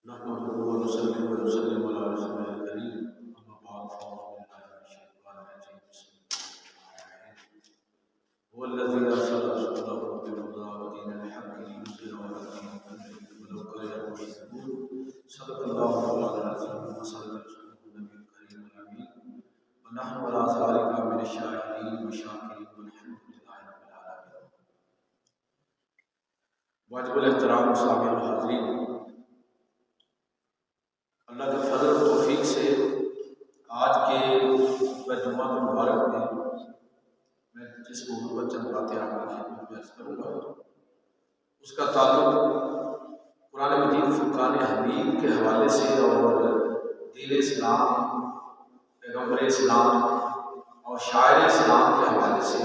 نحمده ونصلي ونسلم على رسوله الكريم اما بعد فاعوذ بالله من الشيطان الرجيم بسم الله الرحمن الرحيم هو الذي ارسل رسوله بالهدى ودين الحق ليظهره على الدين كله ولو كره المشركون صدق الله العظيم وصدق رسوله النبي الكريم الامين ونحن على ذلك من الشاهدين والشاكرين والحمد لله رب العالمين. واجب الاحترام سامعین و حاضرین، اللہ کے فضل و توفیق سے آج کے جمعہ مبارک میں جس موضوع پر چند باتیں آپ کی خدمت میں عرض کروں گا، اس کا تعلق قرآن مجید فرقان حمید کے حوالے سے اور دین اسلام، پیغمبر اسلام اور شاعر اسلام کے حوالے سے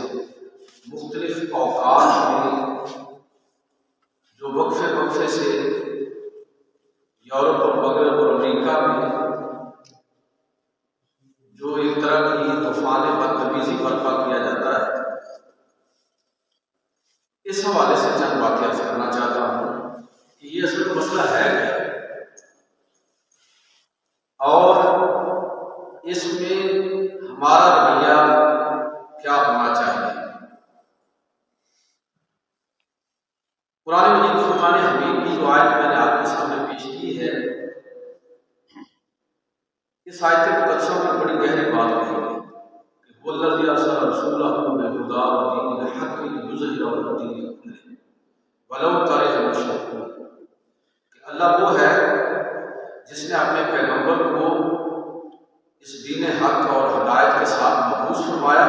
مختلف اوقات میں جو وقفے سے یورپ اور مغرب اور امریکہ میں جو ایک طرح کی طوفان بدتمیزی برپا کیا جاتا ہے، اس حوالے سے چند باتیں عرض کرنا چاہتا ہوں کہ یہ اصل مسئلہ ہے کیا اور اس میں ہمارا رویہ کیا ہونا چاہیے۔ قرآن مجید فرقان حمید کی جو آیت میں نے آپ کے سامنے پیش کی ہے، اس آیت مقدسہ میں بڑی گہری بات کہی ہے کہ وَالَّذِي أَرْسَلَ رَسُولَهُ بِالْهُدَىٰ وَدِينِ الْحَقِّ لِيُظْهِرَهُ عَلَى الدِّينِ كُلِّهِ وَلَوْ كَرِهَ الْمُشْرِكُونَ، کہ اللہ وہ ہے جس نے اپنے پیغمبر کو اس دین حق اور ہدایت کے ساتھ مبعوث فرمایا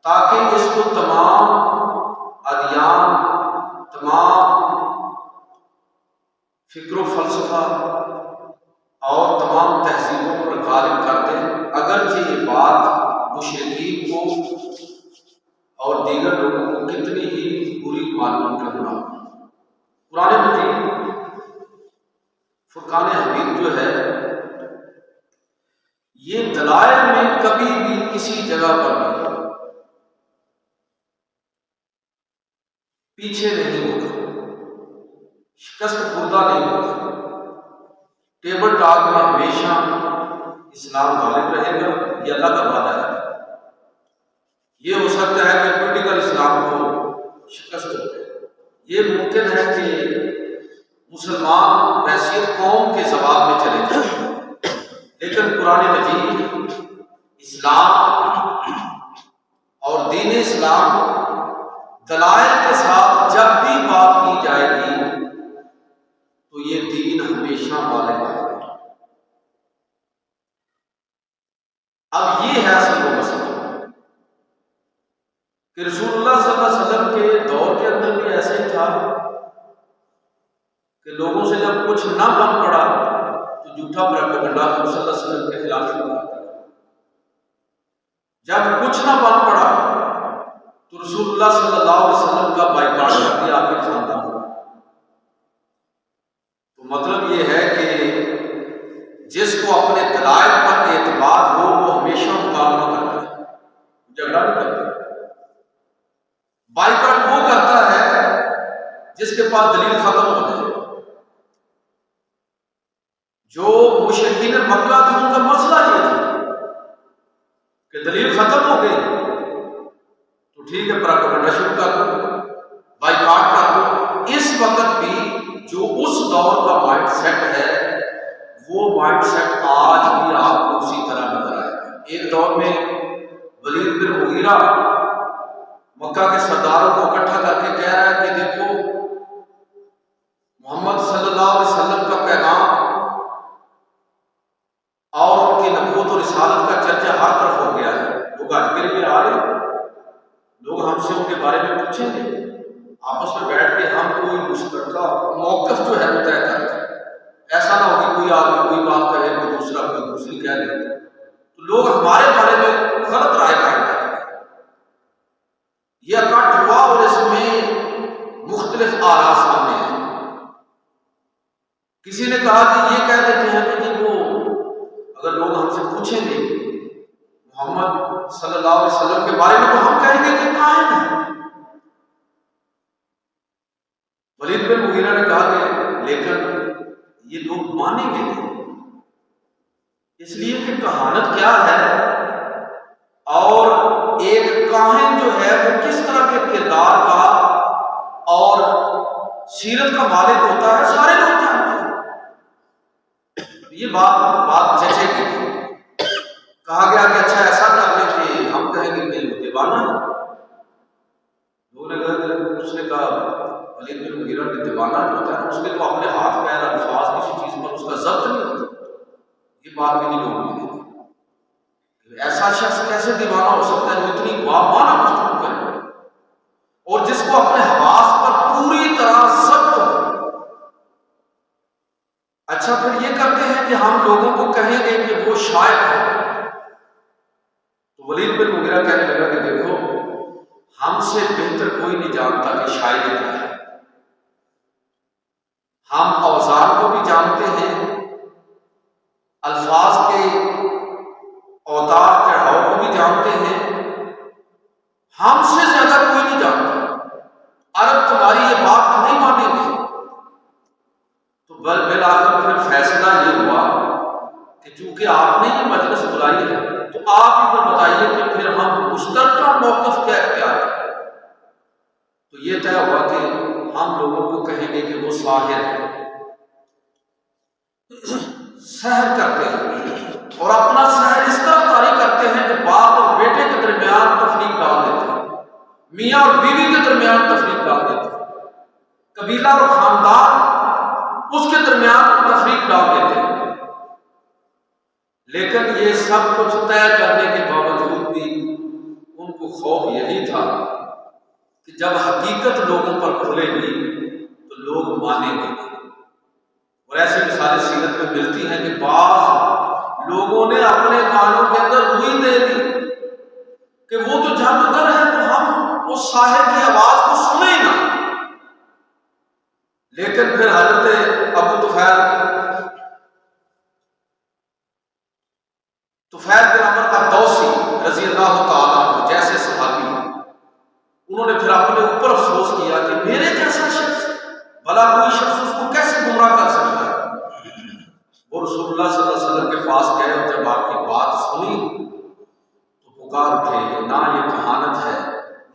تاکہ اس کو تمام ادیان، تمام فکر و فلسفہ اور تمام تہذیبوں پر غالب کر دیں، اگرچہ یہ بات مشرکین کو اور دیگر لوگوں کو کتنی ہی بری معلوم کرنا۔ قرآن مجید فرقان حمید جو ہے، یہ دلائل میں کبھی بھی کسی جگہ پر بھی پیچھے نہیں ہوتا، شکست خوردہ نہیں ہوتا۔ ٹیبل ٹاک میں ہمیشہ اسلام غالب رہے گا، یہ اللہ کا وعدہ ہے۔ یہ ہو سکتا ہے کہ پولیٹیکل اسلام کو شکست ہو، یہ ممکن ہے کہ مسلمان بحیثیت قوم کے زوال میں چلے جائیں، لیکن قرآن مجید، اسلام اور دین اسلام دلائل کے ساتھ جب بھی بات کی جائے گی تو یہ دین ہمیشہ غالب ہے۔ اب یہ ہے اصل وہ مسئلہ کہ رسول اللہ صلی اللہ علیہ وسلم کے دور کے اندر بھی ایسے ہی تھا کہ لوگوں سے جب کچھ نہ بن پڑا تو جھوٹا پروپیگنڈا صلی اللہ علیہ وسلم کے خلاف شروع کر دیا۔ جب کچھ نہ بن پڑا تو رسول اللہ صلی اللہ علیہ وسلم کا بائیکاٹ کر دیا آپ کے خاندان کا۔ تو مطلب یہ ہے کہ جس کو اپنے دلائل پر اعتماد ہو وہ ہمیشہ مقابلہ کرتا ہے، جھگڑا نہیں کرتا۔ بائیکاٹ وہ کرتا ہے جس کے پاس دلیل ختم ہو جائے۔ جو مشرکین مکہ تھے ان کا مسئلہ یہ تھا کہ دلیل ختم ہو گئی تو ٹھیک ہے، پروپیگنڈا شروع کر دو، بائیکاٹ کر دو۔ اس وقت بھی جو اس دور کا مائنڈ سیٹ ہے وہ مائنڈ سیٹ آج بھی آپ کو اسی طرح نظر آئے گا۔ ایک دور میں ولید بن مغیرہ مکہ کے سرداروں کو اکٹھا کر کے کہہ رہا ہے کہ دیکھو، محمد صلی اللہ علیہ وسلم کا پیغام اور ان کی نبوت اور رسالت کا چرچا ہر طرف ہو گیا ہے، لوگ آج کے لیے آ رہے ہیں، لوگ ہم سے ان کے بارے میں پوچھیں گے، آپس میں بیٹھ کے ہم کوئی مشترکہ موقف جو ہے وہ طے کر لیں۔ ایسا نہ ہو کہ کوئی آدمی کوئی بات کہے، کوئی دوسرا کوئی دوسری کہہ دے، تو لوگ ہمارے بارے میں غلط رائے قائم کریں گے۔ یہ اکٹھ ہوا اور اس میں مختلف آراء سامنے ہیں۔ کسی نے کہا کہ یہ کہہ دیتے ہیں کہ وہ اگر لوگ ہم سے پوچھیں گے محمد صلی اللہ علیہ وسلم کے بارے میں تو ہم کہیں گے کہ کائن ہے۔ ولید بن مغیرہ نے کہا کہ لیکن یہ لوگ مانیں گے نہیں، اس لیے کہ کہانت کیا ہے اور ایک کاہن جو ہے وہ کس طرح کے کردار کا اور سیرت کا مالک ہوتا ہے سارے لوگ جانتے ہیں۔ یہ بات جچے گی، کہا گیا کہ اچھا ایسا کر لیں کہ ہم کہیں گے کہ دیوانہ ہے، لوگوں نے کہا، اس نے کہا ولید بن مغیرہ کے دیوانہ جو ہوتا ہے اس کے تو اپنے ہاتھ پیر الفاظ کسی چیز پر اس کا ضبط نہیں ہوتا، یہ بات بھی نہیں لوگوں نے کہی، ایسا شخص کیسے دیوانہ ہو سکتا ہے جو اتنی بامانہ گفتگو کرے اور جس کو اپنے حواس پر پوری طرح ضبط ہو۔ اچھا پھر یہ کرتے ہیں کہ ہم لوگوں کو کہیں گے کہ وہ شاعر ہے، تو ولید بن مغیرہ کہنے لگا کہ دیکھو ہم سے بہتر کوئی نہیں جانتا کہ شاعری کیا ہے، ہم اوزان کو بھی جانتے ہیں، الفاظ کے اوتار چڑھاؤ کو بھی جانتے ہیں، ہم سے زیادہ کوئی نہیں جانتا، عرب تمہاری یہ بات نہیں مانیں گے۔ تو بالآخر پھر فیصلہ یہ ہوا کہ چونکہ آپ نے یہ مجلس بلائی ہے تو آپ ہی پر بتائیے کہ پھر ہم مشترکہ موقف کیا اختیار کریں۔ تو یہ طے ہوا کہ ہم لوگوں کو کہیں گے کہ وہ ساحر ہے، سحر کرتے ہیں اور اپنا سحر اس طرح طاری کرتے ہیں کہ باپ اور بیٹے کے درمیان تفریق ڈال دیتے ہیں، میاں اور بیوی کے درمیان تفریق ڈال دیتے ہیں، قبیلہ اور خاندان اس کے درمیان تفریق ڈال دیتے ہیں۔ لیکن یہ سب کچھ طے کرنے کے باوجود بھی ان کو خوف یہی تھا کہ جب حقیقت لوگوں پر کھلے گی تو لوگ مانیں گے، اور ایسی مثالیں سیرت میں ملتی ہیں کہ بعض لوگوں نے اپنے کانوں کے اندر روئی دے دی کہ وہ تو جادوگر ہے تو ہم اس ساحر کی آواز کو سنیں ہی نہ۔ لیکن پھر حضرت ابو طفیل بن عمر الدوسی رضی اللہ تعالیٰ عنہ جیسے صحابی، انہوں نے پھر اپنے اوپر افسوس کیا کہ میرے جیسا شخص، بھلا کوئی شخص اس کو کیسے گمراہ کر سکتا ہے۔ وہ رسول اللہ صلی اللہ علیہ وسلم کے پاس گئے اور جب آپ کی بات سنی تو پکار اٹھے، نہ یہ کہانت ہے،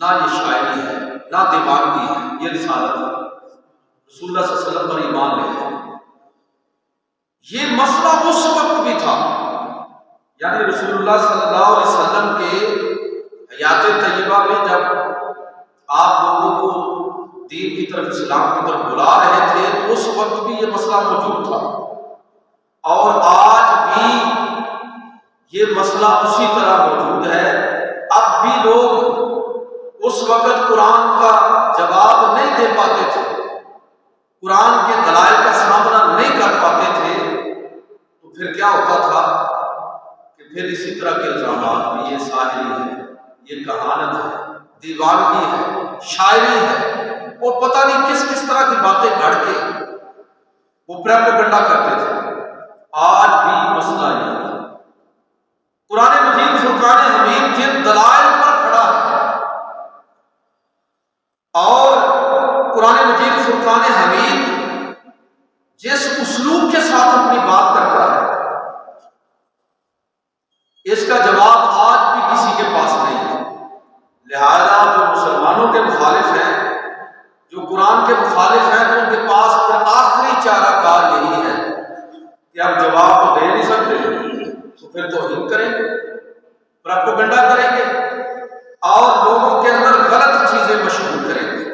نہ یہ شاعری ہے، نہ دیوانگی ہے، یہ رسالت ہے، رسول اللہ صلی اللہ علیہ وسلم پر ایمان لے آئے۔ یہ مسئلہ اس وقت بھی تھا، یعنی رسول اللہ صلی اللہ علیہ وسلم کے حیات طیبہ میں جب آپ لوگوں کو دین کی طرف، اسلام کی طرف بلا رہے تھے تو اس وقت بھی یہ مسئلہ موجود تھا، اور آج بھی یہ مسئلہ اسی طرح موجود ہے۔ اب بھی لوگ اس وقت قرآن کا جواب نہیں دے پاتے تھے، قرآن کے دلائل کا سامنا نہیں کر پاتے تھے، تو پھر کیا ہوتا تھا کہ پھر اسی طرح کے الزامات بھی، یہ ساحری ہے، یہ کہانت ہے، دیوانگی ہے، شاعری ہے، اور پتہ نہیں کس کس طرح کی باتیں گھڑ کے وہ پروپیگنڈا کرتے تھے۔ آج بھی مسئلہ یہ ہے، قرآن مجید فرقان حمید جن دلائل پر کھڑا ہے اور قرآن مجید فرقان حمید جس اسلوب کے ساتھ اپنی بات کرتا ہے، اس کا جواب آج بھی کسی کے پاس نہیں ہے۔ لہذا جو مسلمانوں کے مخالف ہیں، جو قرآن کے مخالف ہیں، تو ان کے پاس پھر آخری چارہ کار یہی ہے کہ اب جواب تو دے نہیں سکتے تو پھر توہین کریں گے، پروپیگنڈا کریں گے اور لوگوں کے اندر غلط چیزیں مشہور کریں گے۔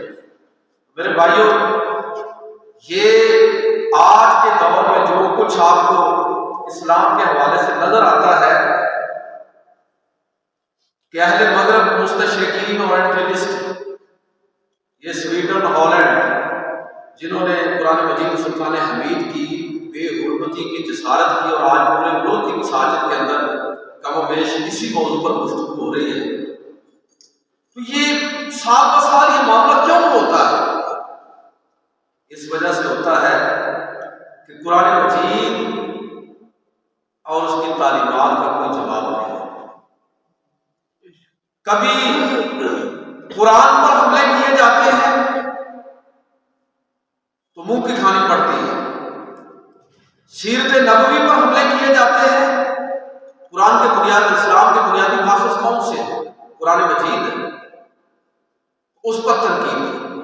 میرے بھائیوں، یہ آج کے دور میں جو کچھ آپ کو اسلام کے حوالے سے نظر آتا ہے کہ اہل مغرب مستشرقین اور اینٹیلسٹ، یہ سویڈن، ہالینڈ، جنہوں نے قرآن مجید فرقان حمید کی بے حرمتی کی جسارت کی اور آج پورے ملک کی مساجد کے اندر کم و بیش اسی موضوع پر گفتگو ہو رہی ہے، تو یہ سال بسال یہ معاملہ کیوں ہوتا ہے؟ اس وجہ سے ہوتا ہے کہ قرآن مجید اور اس کی تعلیمات کا کوئی جواب نہیں۔ کبھی قرآن پر حملے کیے جاتے ہیں تو منہ کی کھانی پڑتی ہے، سیرت نبوی پر حملے کیے جاتے ہیں۔ قرآن کے بنیادی اسلام کے بنیادی ماخذ کون سے ہیں؟ قرآن مجید ہے، اس پر تنقید کی،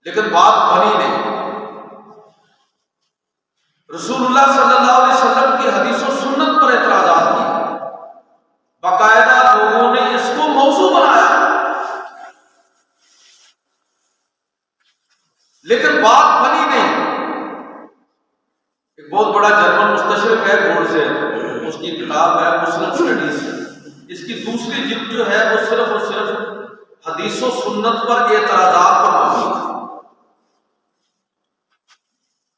لیکن بات بنی نہیں۔ رسول اللہ صلی اللہ علیہ وسلم کی حدیث و سنت پر اعتراضات کیے، باقاعدہ لوگوں نے اس کو موضوع بنایا، لیکن بات بنی نہیں۔ ایک بہت بڑا جرمن مستشرق ہے گولڈزیر، اس کی کتاب ہے مسلم اسٹڈیز، اس کی دوسری جلد جو ہے وہ صرف اور صرف حدیث و سنت پر اعتراضات پر مبنی ہے۔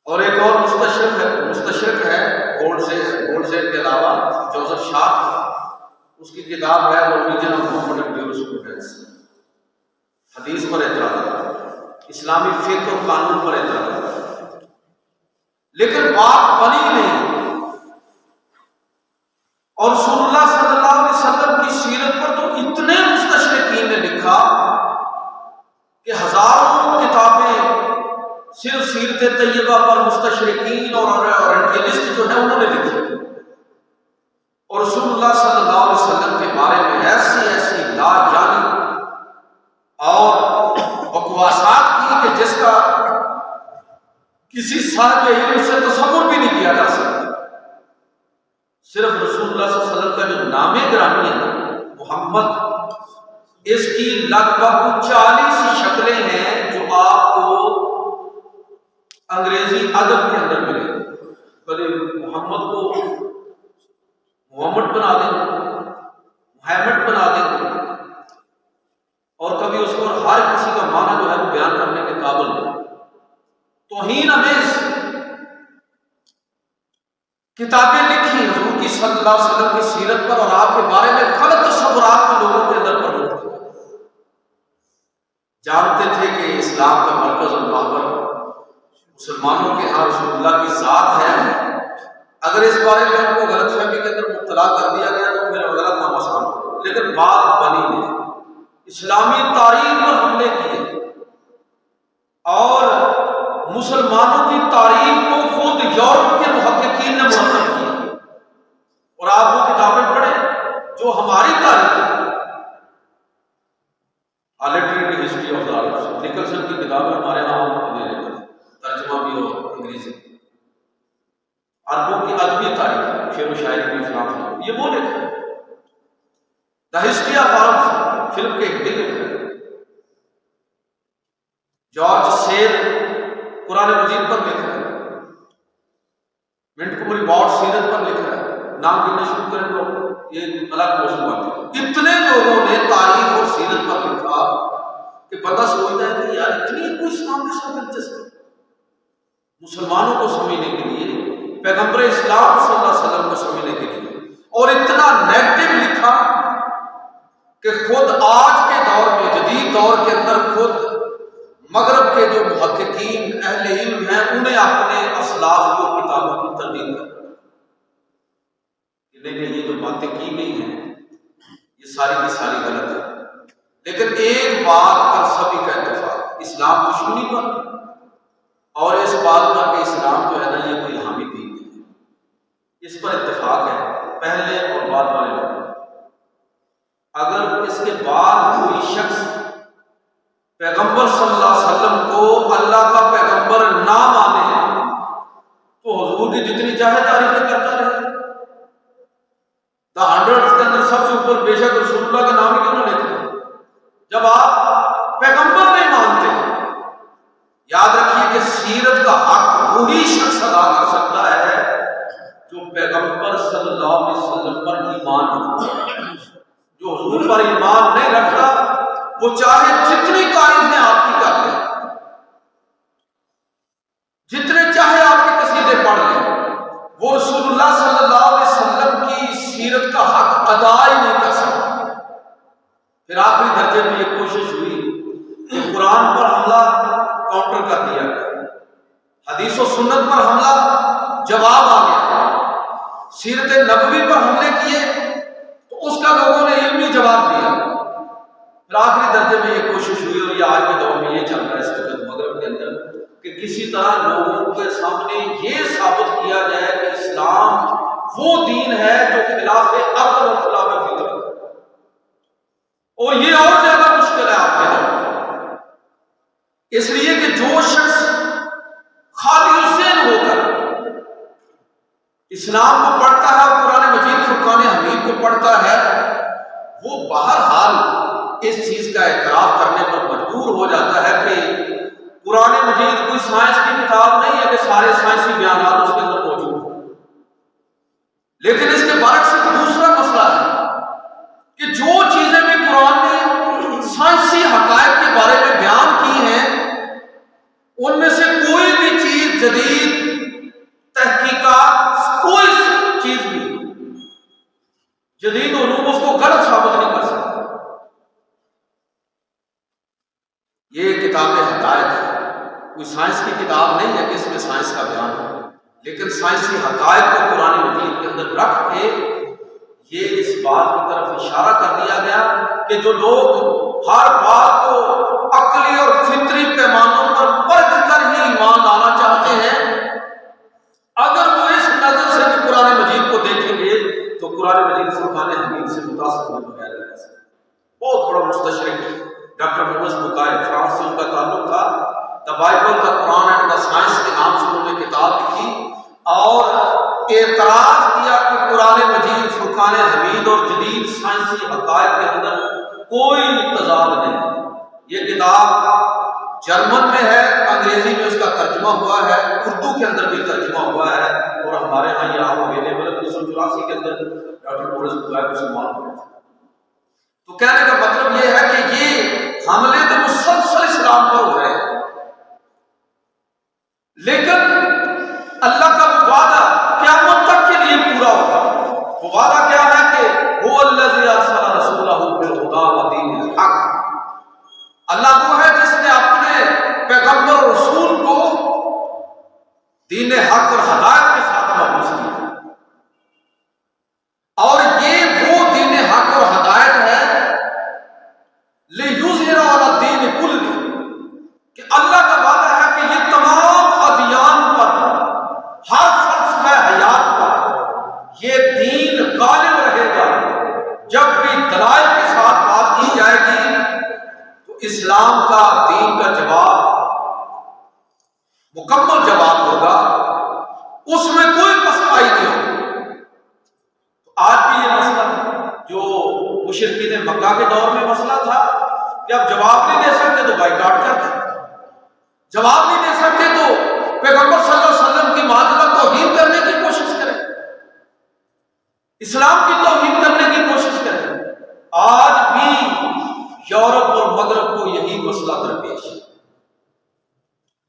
اور ایک اور مستشرق ہے گولڈزیر کے علاوہ جوزف شاہ، اس کی کتاب ہے نارمیجن آف محمد جورسپروڈنس، حدیث پر اعتراضات، اسلامی فقہ اور قانون پر اعتراضات، لیکن بات بنی نہیں۔ اور رسول اللہ صلی اللہ علیہ وسلم کی سیرت پر تو اتنے مستشرقین نے لکھا کہ ہزاروں کتابیں صرف سیرت طیبہ پر مستشرقین اور اورینٹلسٹ جو ہے انہوں نے لکھی، اور رسول اللہ صلی اللہ علیہ وسلم کے بارے میں ایسی لا یعنی اور بکواسات کی کہ جس کا کسی صاحب علم سے تصور بھی نہیں کیا جا سکتا۔ صرف رسول اللہ صلی اللہ علیہ وسلم کا جو نام گرامی ہے محمد، اس کی لگ بھگ 40 شکلیں ہیں جو آپ کو انگریزی ادب کے اندر ملے گی۔ کبھی محمد کو محمد بنا دیں، محمد بنا دیں، اور کبھی اس کو ہر کسی کا معنی جو ہے وہ بیان کرنے کے قابل ہے۔ توہین امیز کتابیں لکھی حضور کی صلی اللہ علیہ وسلم کی سیرت پر، اور آپ کے بارے میں غلط تصورات کو لوگوں کے اندر پروت کیا۔ جانتے تھے کہ اسلام کا مرکز اور محور مسلمانوں کے ہاں رسول اللہ کی ذات ہے، اگر اس بارے میں ان کو غلط فہمی کے اندر مبتلا کر دیا گیا تو پھر غلط نام آسان ہو، لیکن بات بنی نہیں۔ اسلامی تاریخ پر حملے کیے اور مسلمانوں کی تاریخ کو خود یورپ کے محققین نے مرتب کیا، اور آپ وہ کتابیں پڑھیں جو ہماری تاریخ ہے۔ Literary history of the Arabs, Nicholson کی کتاب ہے، ہمارے یہاں ترجمہ بھی ہو انگریزی، عربوں کی ادبی تاریخ، شعر و شاعری کی فلان، یہ وہ لکھا ہے۔ دا ہسٹری آف عربس فلم کے ہندی لکھ رہے ہیں۔ جارج سیل قرآن مجید پر لکھ رہا ہے، منٹ کمری واٹ سیرت پر لکھ رہا ہے، نام گننا شروع کریں تو یہ الگ موضوع بات ہے۔ اتنے لوگوں نے تاریخ اور سیرت پر لکھا کہ پتہ سوچتا ہے کہ یار اتنی کوئی اسلام کے ساتھ دلچسپی، مسلمانوں کو سمجھنے کے لیے، پیغمبر اسلام صلی اللہ علیہ وسلم کو سمجھنے کے لیے، اور اتنا نیگیٹو لکھا کہ خود آج کے دور میں، جدید دور کے اندر، خود مغرب کے جو محققین اہل علم ہیں انہیں اپنے اسلاف کی اور کتابوں کی تردید کر لیکن یہ جو باتیں کی گئی ہیں یہ ساری کی ساری غلط ہے۔ لیکن ایک بات پر سبھی کا اتفاق، اسلام دشمنی پر، اور اس بات پر کہ اسلام جو ہے نا یہ کوئی حامی دین نہیں ہے، اس پر اتفاق ہے پہلے اور بعد والے لوگ۔ اگر اس کے بعد کوئی شخص پیغمبر صلی اللہ علیہ وسلم کو اللہ کا پیغمبر نہ مانے تو حضور کی جتنی چاہے تعریفیں کرتا رہے۔ دا 100 کے اندر سب سے اوپر بے شک رسول اللہ کا نام ہی کیوں نہ لیتے ہیں؟ جب آپ پیغمبر نہیں مانتے، یاد رکھیے کہ سیرت کا حق وہی شخص ادا کر سکتا ہے جو پیغمبر صلی اللہ علیہ وسلم پر ایمان رکھتا ہے۔ جو حضور پر ایمان نہیں رکھتا وہ چاہے جتنی تعریفیں آپ کی کرتے ہیں، جتنے چاہے آپ کے قصیدے پڑھ لیں، وہ رسول اللہ صلی اللہ علیہ وسلم کی سیرت کا حق ادا ہی نہیں کر سکتا۔ پھر آخری درجے میں یہ کوشش ہوئی کہ قرآن پر حملہ کاؤنٹر کر دیا گیا، حدیث و سنت پر حملہ جواب آ گیا، سیرت نبوی پر حملے کیے تو اس کا لوگوں نے علمی جواب دیا۔ پھر آخری درجے میں یہ کوشش ہوئی، اور یہ آج کے دور میں یہ چل رہا ہے اس وقت مغرب کے اندر، کہ کسی طرح لوگوں کے سامنے یہ ثابت کیا وہ دین ہے جو خلاف عقل اور خلاف فطرت ہے، اور یہ اور زیادہ مشکل ہے آپ کے دور، اس لیے کہ جو شخص خالی الذہن ہو کر اسلام کو پڑھتا ہے اور قرآن مجید فرقان حمید کو پڑھتا ہے، وہ بہرحال اس چیز کا اعتراف کرنے پر مجبور ہو جاتا ہے کہ قرآن مجید کوئی سائنس کی کتاب نہیں ہے کہ سارے سائنسی بیانات اس کے اندر موجود ہیں، لیکن اس کے برعکس ایک دوسرا مسئلہ ہے کہ جو چیزیں بھی قرآن نے سائنسی حقائق کے بارے میں بیان کی ہیں، ان میں سے کوئی بھی چیز جدید تحقیقات، کوئی چیز بھی جدید علوم اس کو غلط ثابت نہیں کر سکتا۔ یہ کتاب حقائق ہے، کوئی سائنس کی کتاب نہیں ہے کہ اس میں سائنس کا بیان ہو، لیکن سائنسی حقائق کو قرآن مجید کے اندر رکھ کے یہ اس بات کی طرف اشارہ کر دیا گیا کہ جو لوگ ہر بات کو عقلی اور فطری پیمانوں پر پرکھ کر ہی ایمان لانا چاہتے ہیں، اگر وہ اس نظر سے بھی قرآن مجید کو دیکھیں گے تو قرآن مجید فرقان حمید سے متاثر ہونے بغیر نہیں رہ سکتے۔ بہت بڑا مستشرق ڈاکٹر مومس بکائے، فرانس سے ان کا تعلق تھا، the Bible the Quran and the science کے نام سے انہوں نے کتاب لکھی اور اعتراض کیا کہ قرآن مجید فرقان حمید اور جدید سائنسی حقائق کے اندر کوئی تضاد نہیں۔ یہ کتاب جرمن میں ہے، انگریزی میں اس کا ترجمہ ہوا ہے، اردو کے اندر بھی ترجمہ ہوا ہے، اور ہمارے ہاں یہ عام اویلیبل ہے۔ 1984 کے اندر ڈاکٹر مومس بکائے کو سلمان ہوئے تھے۔ تو کہنے کا مطلب یہ ہے کہ یہ حملے تو مسلسل اسلام پر ہو رہے ہیں، لیکن اللہ کا وہ وعدہ قیامت تک کے لیے پورا ہوگا۔ وہ وعدہ کیا ہے کہ هو الذی ارسل رسولہ بالہدی ودین الحق، اللہ وہ ہے جس نے اپنے پیغمبر رسول کو دین حق اور ہدایت کے ساتھ مبعوث کیا، اور یہ وہ دین حق اور ہدایت ہے لیظہر علی الدین کلہ، کہ اللہ کا وعدہ ہے کہ یہ تمام ادیان پر، ہر فلسفہ حیات پر یہ دین غالب رہے گا۔ جب بھی دلائل کے ساتھ بات کی جائے گی تو اسلام کا، دین کا جواب مکمل جواب ہوگا، اس میں کوئی پسپائی نہیں ہوگی۔ آج بھی یہ مسئلہ جو مشرکین مکہ کے دور میں مسئلہ تھا کہ اب جواب نہیں دے سکتے تو بائیکاٹ کر دیں، جواب نہیں دے سکتے تو پیغمبر صلی اللہ علیہ وسلم کی معذرت توہین کرنے کی کوشش کریں، اسلام کی توہین کرنے کی کوشش کریں۔ آج بھی یورپ اور مغرب کو یہی مسئلہ درپیش ہے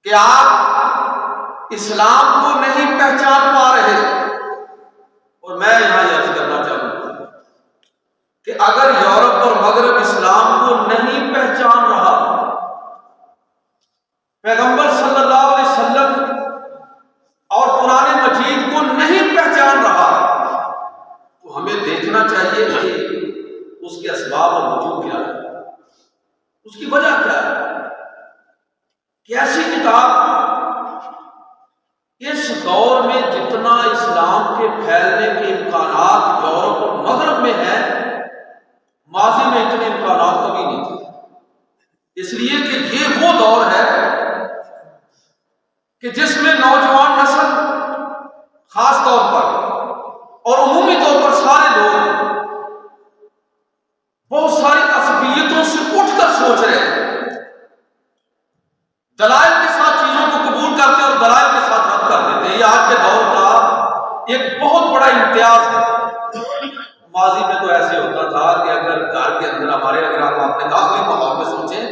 کہ آپ اسلام کو نہیں پہچان پا رہے، اور میں یہاں یہ عرض کرنا چاہوں گا کہ اگر یورپ اور مغرب اسلام کو نہیں پہچان رہا، پیغمبر صلی اللہ علیہ وسلم اور قرآن مجید کو نہیں پہچان رہا، تو ہمیں دیکھنا چاہیے کہ اس کے اسباب اور وجوہ کیا ہے، اس کی وجہ کیا ہے کہ ایسی کتاب اس دور میں جتنا اسلام کے پھیلنے کے امکانات یورپ اور مغرب میں ہیں، ماضی میں اتنے امکانات کبھی نہیں تھے، اس لیے کہ یہ وہ دور ہے کہ جس میں نوجوان نسل خاص طور پر اور عمومی طور پر سارے لوگ بہت ساری عصبیتوں سے اٹھ کر سوچ رہے ہیں، دلائل کے ساتھ چیزوں کو قبول کرتے اور دلائل کے ساتھ رد کر دیتے ہیں۔ یہ آج کے دور کا ایک بہت بڑا امتیاز ہے۔ ماضی میں تو ایسے ہوتا تھا کہ اگر گھر کے اندر ہمارے، اگر آپ اپنے داخلی ماحول میں سوچیں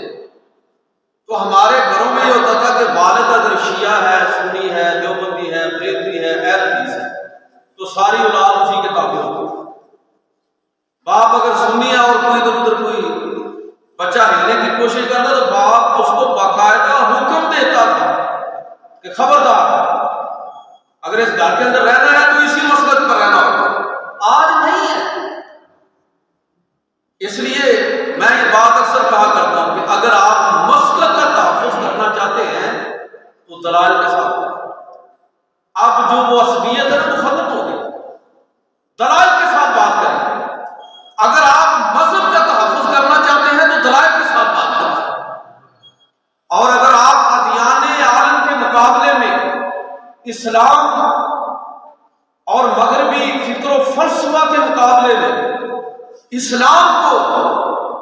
تو ہمارے گھروں میں یہ ہوتا تھا کہ والد اگر شیعہ ہے، سنی ہے، دیوبندی ہے، بریلوی ہے، اہل حدیث ہے تو ساری اولاد اسی کے تابع ہوتی تھی۔ باپ اگر سنی ہے اور کوئی ادھر ادھر کوئی بچہ ہلنے کی کوشش کرتا تو باپ اس کو باقاعدہ حکم دیتا تھا کہ خبردار اگر اس گھر کے اندر رہنا ہے تو اسی مسلک پر رہنا ہوگا۔ آج نہیں ہے، اس لیے میں یہ بات اکثر کہا کرتا ہوں کہ اگر آپ مسلک کا تحفظ کرنا چاہتے ہیں تو دلائل کے ساتھ کریں۔ اب جو وہ عصبیت ہے وہ ختم ہو گئی، اسلام اور مغربی فکر و فلسفہ کے مقابلے میں اسلام کو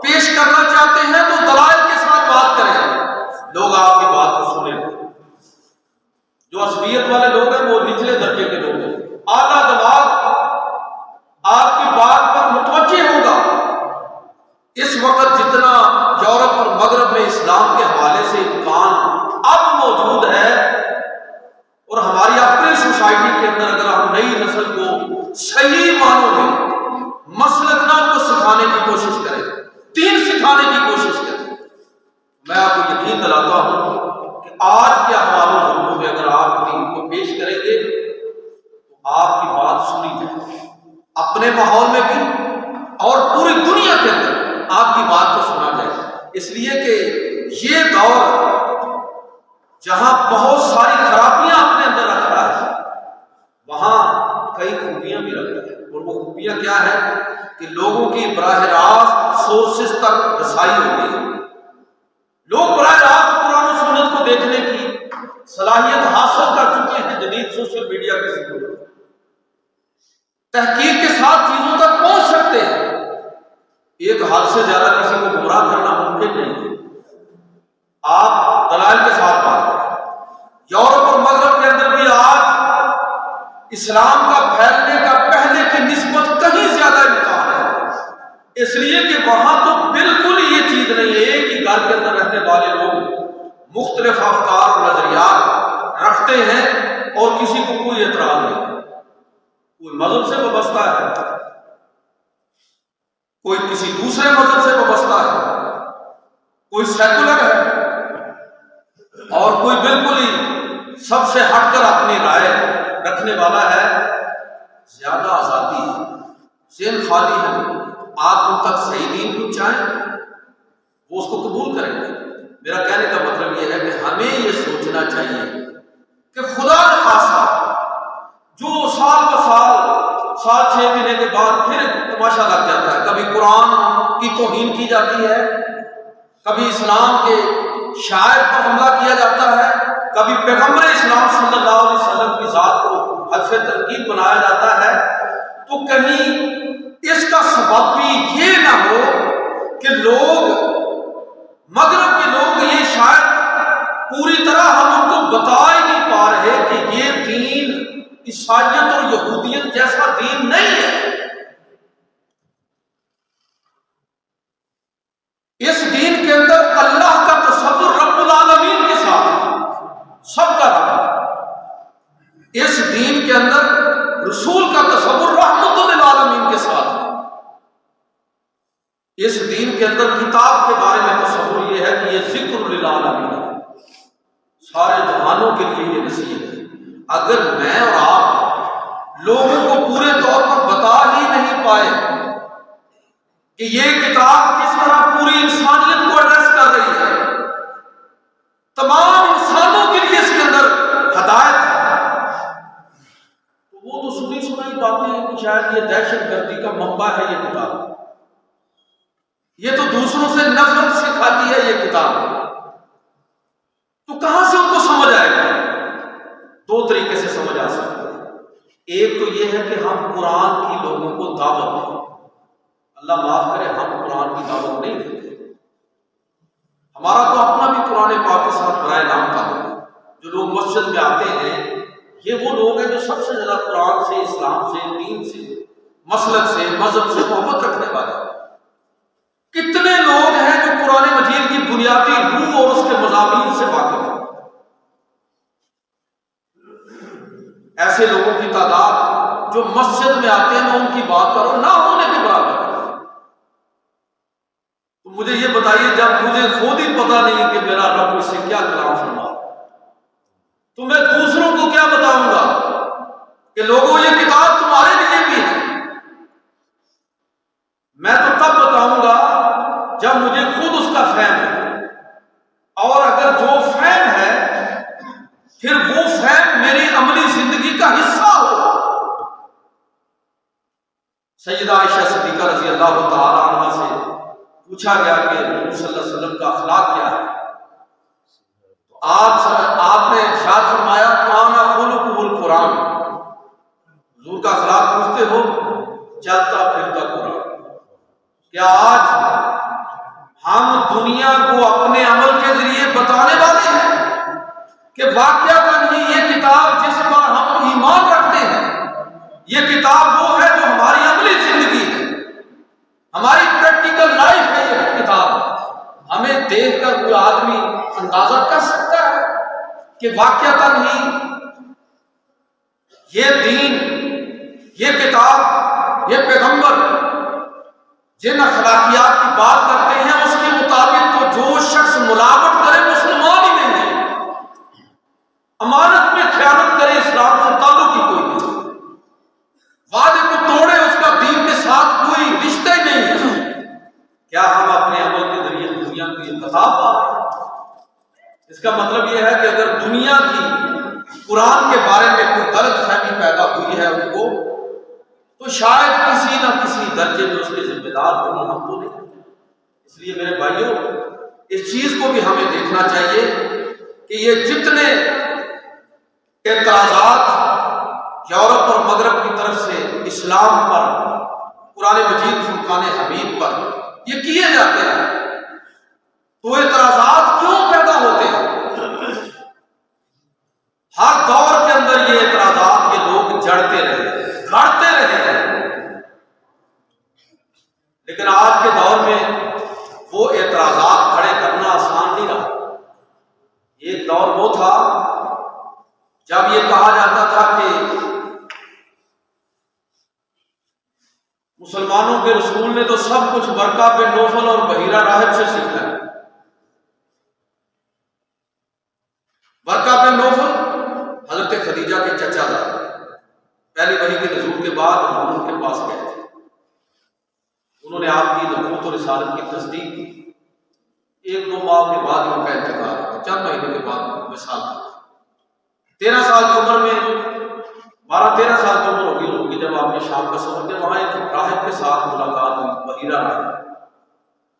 پیش کرنا چاہتے ہیں تو دلائل کے ساتھ بات کریں، لوگ آپ کی بات کو سنیں۔ جو عصبیت والے لوگ ہیں وہ نچلے درجے کے لوگ ہیں، اعلیٰ دماغ آپ کی بات پر متوجہ ہوگا۔ اس وقت جتنا یورپ اور مغرب میں اسلام کے حوالے سے امکان اب موجود ہے، اور ہماری اپنی سوسائٹی کے اندر اگر ہم نئی نسل کو صحیح معنوں میں مسلک نہ کو سکھانے کی کوشش کریں، دین سکھانے کی کوشش کریں، میں آپ کو یقین دلاتا ہوں کہ آج کے احوال و ضرور میں اگر آپ دین کو پیش کریں گے تو آپ کی بات سنی جائے، اپنے ماحول میں بھی اور پوری دنیا کے اندر آپ کی بات کو سنا جائے۔ اس لیے کہ یہ دور جہاں بہت ساری خرابیاں اپنے اندر رکھ رہا ہے، وہاں کئی خوبیاں بھی رکھتا ہے، اور وہ خوبیاں کیا ہے کہ لوگوں کی براہ راست سورسز تک رسائی ہو گئی، لوگ براہ راست قرآن و سنت کو دیکھنے کی صلاحیت حاصل کر چکے ہیں جدید سوشل میڈیا کے ذریعے، تحقیق کے ساتھ چیزوں تک پہنچ سکتے ہیں۔ ایک حد سے زیادہ کسی کو گمراہ کرنا ممکن نہیں ہے، آپ دلائل کے ساتھ بات کریں۔ یورپ اور مغرب کے اندر بھی آج اسلام کا پھیلنے کا پہلے کی نسبت کہیں زیادہ امکان ہے، اس لیے کہ وہاں تو بالکل یہ چیز نہیں ہے۔ ایک ہی گھر کے اندر رہنے والے لوگ مختلف افکار اور نظریات رکھتے ہیں اور کسی کو کوئی اعتراض نہیں، کوئی مذہب سے وابستہ ہے، کوئی کسی دوسرے مذہب سے وابستہ ہے، کوئی سیکولر ہے، اور کوئی بالکل ہی سب سے ہٹ کر اپنی رائے رکھنے والا ہے۔ زیادہ آزادی ہے، ذہن خالی ہے، آپ ان تک صحیح دین پہنچائیں، وہ اس کو قبول کریں گے۔ میرا کہنے کا مطلب یہ ہے کہ ہمیں یہ سوچنا چاہیے کہ خدا نخواستہ جو سال سال 6 مہینے کے بعد پھر تماشا لگ جاتا ہے، کبھی قرآن کی توہین کی جاتی ہے، کبھی اسلام کے شاعر پر حملہ کیا جاتا ہے، کبھی پیغمبر اسلام صلی اللہ علیہ وسلم کی ذات کو حذف تنقید بنایا جاتا ہے، تو کہیں اس کا سبب بھی یہ نہ ہو کہ لوگ مغرب کے لوگ یہ شاید پوری طرح ہم ان کو بتا ہی نہیں پا رہے کہ یہ دین عیسائیت اور یہودیت جیسا دین نہیں ہے۔ اس دین کے اندر اللہ کا تصور رب العالمین کے ساتھ ہے، سب کا رب۔ اس دین کے اندر رسول کا تصور رحمت للعالمین کے ساتھ ہے۔ اس دین کے اندر کتاب کے بارے میں تصور یہ ہے کہ یہ ذکر للعالمین ہے، سارے جہانوں کے لیے یہ نصیحت ہے۔ اگر میں اور آپ لوگوں کو پورے طور پر بتا ہی نہیں پائے کہ یہ کتاب کس طرح پوری انسانیت کو ایڈریس کر رہی ہے، تمام انسانوں کے لیے اس کے اندر ہدایت ہے، تو وہ تو سنی سنائی باتیں ہیں کہ شاید یہ دہشت گردی کا منبع ہے یہ کتاب، یہ تو دوسروں سے نفرت سکھاتی ہے یہ کتاب، تو کہاں سے ان کو سمجھ آئے گا؟ دو طریقے سے سمجھ آ سکتا ہے۔ ایک تو یہ ہے کہ ہم قرآن کی لوگوں کو دعوت دیں، اللہ معاف کرے ہم قرآن کی دعوت نہیں دیتے، ہمارا تو اپنا بھی قرآن پاک کے ساتھ برائے نام کا ہے۔ جو لوگ مسجد میں آتے ہیں یہ وہ لوگ ہیں جو سب سے زیادہ قرآن سے، اسلام سے، دین سے، مسلک سے، مذہب سے محبت رکھنے والے ہیں۔ کتنے لوگ ہیں جو قرآن مجید کی بنیادی روح اور اس کے مضامین سے واقف ہیں؟ ایسے لوگوں کی تعداد جو مسجد میں آتے ہیں، ان کی بات کرو نہ ہونے کے برابر ہے۔ تو مجھے یہ بتائیے، جب مجھے خود ہی پتہ نہیں کہ میرا رب اس سے کیا کلام فرما، تو میں دوسروں کو کیا بتاؤں گا کہ لوگوں یہ کتاب تمہارے لیے بھی ہے؟ میں تو تب بتاؤں گا جب مجھے خود اس کا فہم ہے، اور اگر جو فہم ہے پھر وہ فہم میری عملی زندگی کا حصہ ہو۔ سیدہ عائشہ صدیقہ رضی اللہ تعالی عنہا سے پوچھا گیا کہ نبی صلی اللہ علیہ وسلم کا اخلاق کیا ہے، تو آپ نے ارشاد فرمایا کان خلقہ یہ کتاب وہ ہے جو ہماری عملی زندگی ہے، ہماری پریکٹیکل لائف ہے۔ یہ کتاب ہمیں دیکھ کر کوئی آدمی اندازہ کر سکتا ہے کہ واقعتاً ہی یہ دین، یہ کتاب، یہ پیغمبر جن اخلاقیات کی بات کرتے ہیں اس کے مطابق تو جو شخص ملاوٹ کرے مسلمان ہی نہیں ہے، امانت میں خیانت کرے اسلام سے تعلق ہی کوئی نہیں، وعدے کو توڑے اس کا دین کے ساتھ کوئی رشتہ ہی نہیں ہے۔ کیا ہم اپنے عمل کے ذریعے دنیا کی انتخاب پا رہے ہیں؟ اس کا مطلب یہ ہے کہ اگر دنیا کی قرآن کے بارے میں کوئی غلط فہمی پیدا ہوئی ہے ان کو، تو شاید کسی نہ کسی درجے میں اس کے ذمہ دار ہوں، ہم تو نہیں۔ اس لیے میرے بھائیوں، اس چیز کو بھی ہمیں دیکھنا چاہیے کہ یہ جتنے اعتراضات یورپ اور مغرب کی طرف سے اسلام پر، قرآن مجید فرقان حمید پر یہ کیے جاتے ہیں، تو اعتراضات کیوں پیدا ہوتے ہیں؟ ہر دور کے اندر یہ اعتراضات یہ لوگ جڑتے رہے، گھڑتے رہے ہیں، لیکن آج کے دور میں وہ اعتراضات کھڑے کرنا آسان نہیں رہا۔ ایک دور وہ تھا جب یہ کہا جاتا تھا کہ مسلمانوں کے رسول نے تو سب کچھ ورقہ بن نوفل اور بحیرہ راہب سے سیکھا ہے۔ ورقہ بن نوفل حضرت خدیجہ کے چچا تھا، پہلی وحی کے نزول کے بعد ہم ان کے پاس گئے تھے، انہوں نے آپ کی نبوت اور رسالت کی تصدیق کی۔ 1-2 ماہ کے بعد ان کا انتقال ہوا، چند مہینے کے بعد وصال ہوا۔ 13 سال کی عمر میں، 12-13 سال کی عمر ہوگی جب آپ نے شام کا سفر کیا، وہاں ایک راہب کے ساتھ ملاقات ہوئی، بحیرہ راہب۔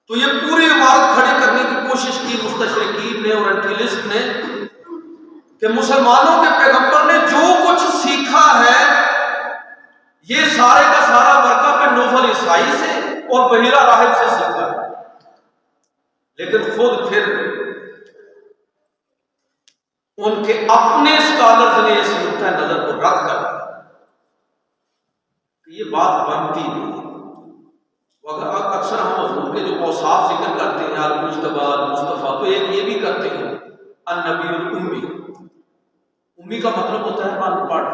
تو یہ پوری عمارت کھڑی کرنے کی کوشش کی مستشرقین نے اور انٹیلسٹ نے کہ مسلمانوں کے پیغمبر نے جو کچھ سیکھا ہے یہ سارے کا سارا ورقہ بن نوفل عیسائی سے اور بحیرہ راہب سے سیکھا ہے، لیکن خود پھر ان کے اپنے اسکالرز نے اس نقطہ نظر کو رد کر دیا کہ یہ بات بنتی نہیں۔ اکثر ہم حضور کے جو اوصاف ذکر کرتے ہیں، المجتبی المصطفیٰ، تو ایک یہ بھی کرتے ہیں النبی الامی۔ امی کا مطلب ہوتا ہے ان پڑھ،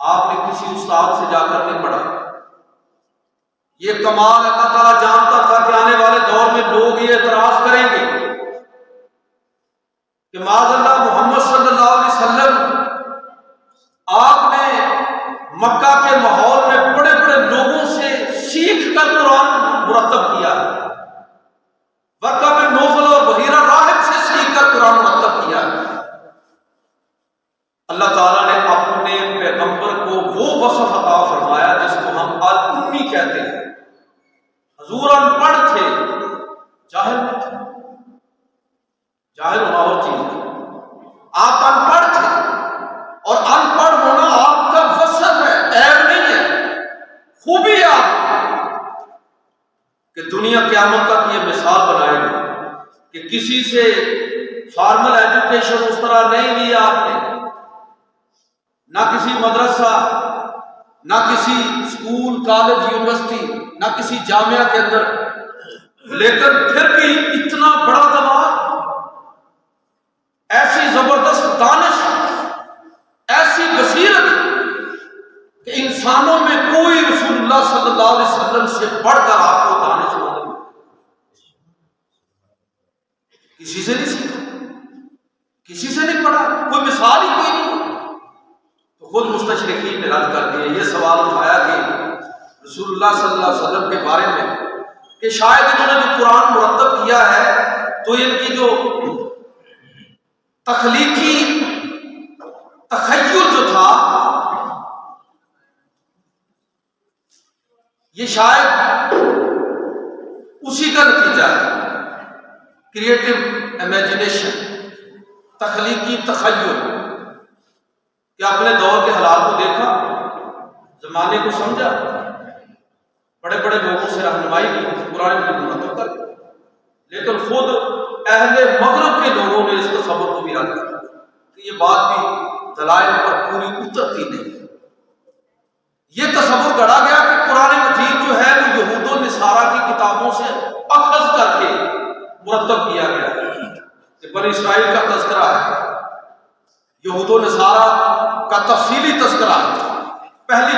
آپ نے کسی استاد سے جا کر نہیں پڑھا۔ یہ کمال اللہ تعالیٰ جانتا تھا کہ آنے والے دور میں لوگ یہ اعتراض کریں گے کہ معاذ اللہ محمد صلی اللہ علیہ وسلم آپ نے مکہ کے ماحول میں بڑے بڑے لوگوں سے سیکھ کر قرآن مرتب کیا ہے، ورقہ بن نوفل اور بحیرہ راہب سے سیکھ کر قرآن مرتب کیا ہے۔ اللہ تعالیٰ نے اپنے پیغمبر کو وہ وصف عطا فرمایا جس کو ہم الامی کہتے ہیں۔ حضور ان پڑھ تھے، جاہل نہیں تھے، جاہل ہونا اور چیز ہے، آپ ان پڑھ تھے، اور ان پڑھ ہونا آپ کا وصف ہے، عیب نہیں ہے، خوبی ہے آپ کہ دنیا قیامت تک یہ مثال بنائے گی کہ کسی سے فارمل ایجوکیشن اس طرح نہیں لی آپ نے، نہ کسی مدرسہ، نہ کسی اسکول، کالج، یونیورسٹی، نہ کسی جامعہ کے اندر، لیکن پھر بھی اتنا بڑا دماغ، ایسی زبردست دانش، ایسی بصیرت کہ انسانوں میں کوئی رسول اللہ صلی اللہ علیہ وسلم سے بڑھ کر آپ کو دانش مند نہیں، کسی سے نہیں سیکھا، کسی سے نہیں پڑھا، کوئی مثال ہی کوئی نہیں۔ تو خود مستشرقین نے رد کر دیا، یہ سوال اٹھایا کہ رسول اللہ صلی اللہ علیہ وسلم کے بارے میں کہ شاید انہوں نے جو قرآن مرتب کیا ہے تو ان کی جو تخلیقی تخیل جو تھا یہ شاید اسی کا نتیجہ ہے، کریٹو امیجنیشن، تخلیقی تخیل، کہ اپنے دور کے حالات کو دیکھا، زمانے کو سمجھا، بڑے بڑے لوگوں سے رہنمائی کی، قرآن مجید مرتب کر، لیکن خود اہل مغرب کے لوگوں نے اس تصور کو بھی رد کر دیا کہ یہ بات بھی دلائل پر پوری اترتی نہیں ہے۔ یہ تصور گڑا گیا کہ قرآن مجید جو ہے وہ یہود و نصارہ کی کتابوں سے اخذ کر کے مرتب کیا گیا ہے، کہ بنی اسرائیل کا تذکرہ ہے، یہود و نصارہ کا تفصیلی تذکرہ ہے، پہلی